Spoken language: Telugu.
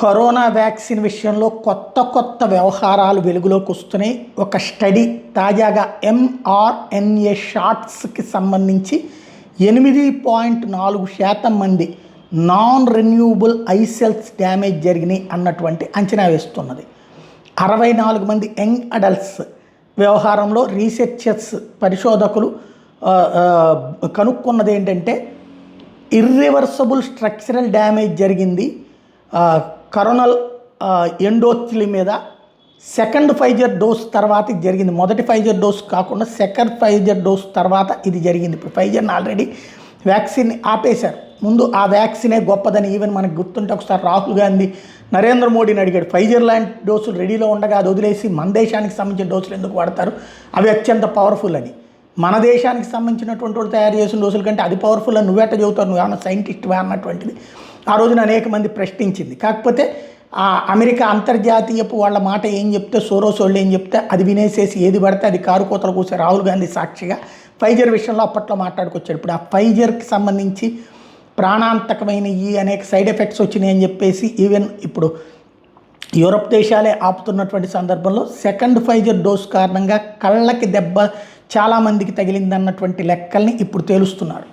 కరోనా వ్యాక్సిన్ విషయంలో కొత్త వ్యవహారాలు వెలుగులోకి వస్తున్నాయి. ఒక స్టడీ తాజాగా ఎంఆర్ఎన్ఏ షాట్స్కి సంబంధించి 8.4% మంది non renewable I cells damage జరిగినాయి అన్నటువంటి అంచనా వేస్తున్నది. 64 మంది యంగ్ అడల్ట్స్ వ్యవహారంలో రీసెర్చర్స్ పరిశోధకులు కనుక్కున్నది ఏంటంటే ఇర్రివర్సబుల్ స్ట్రక్చరల్ డ్యామేజ్ జరిగింది కరోనల్ ఎండోథెలియం మీద. సెకండ్ ఫైజర్ డోస్ తర్వాత ఇది జరిగింది. మొదటి ఫైజర్ డోస్ కాకుండా సెకండ్ ఫైజర్ డోస్ తర్వాత ఇది జరిగింది. ఇప్పుడు ఫైజర్ని ఆల్రెడీ వ్యాక్సిన్ ఆపేశారు. ముందు ఆ వ్యాక్సినే గొప్పదని ఈవెన్ మనకు గుర్తుంటే ఒకసారి రాహుల్ గాంధీ నరేంద్ర మోడీని అడిగాడు, ఫైజర్ లాంటి డోసులు రెడీలో ఉండగా అది వదిలేసి మన దేశానికి సంబంధించిన డోసులు ఎందుకు వాడతారు, అవి అత్యంత పవర్ఫుల్ అని. మన దేశానికి సంబంధించినటువంటి వాళ్ళు తయారు చేసిన డోసుల కంటే అది పవర్ఫుల్ అని నువ్వేట చెబుతావు, నువ్వేమన్నా సైంటిస్ట్వా అన్నటువంటిది ఆ రోజున అనేక మంది ప్రశ్నించింది. కాకపోతే ఆ అమెరికా అంతర్జాతీయపు వాళ్ళ మాట ఏం చెప్తే, సోరోస్ వాళ్ళు ఏం చెప్తే అది వినేసేసి ఏది పడితే అది కారు కోతలు కూసే రాహుల్ గాంధీ సాక్షిగా ఫైజర్ విషయంలో అప్పట్లో మాట్లాడుకొచ్చాడు. ఇప్పుడు ఆ ఫైజర్కి సంబంధించి ప్రాణాంతకమైన ఈ అనేక సైడ్ ఎఫెక్ట్స్ వచ్చినాయి అని చెప్పేసి ఈవెన్ ఇప్పుడు యూరప్ దేశాలే ఆపుతున్నటువంటి సందర్భంలో సెకండ్ ఫైజర్ డోస్ కారణంగా కళ్ళకి దెబ్బ చాలామందికి తగిలిందన్నటువంటి లెక్కల్ని ఇప్పుడు తేలుస్తున్నారు.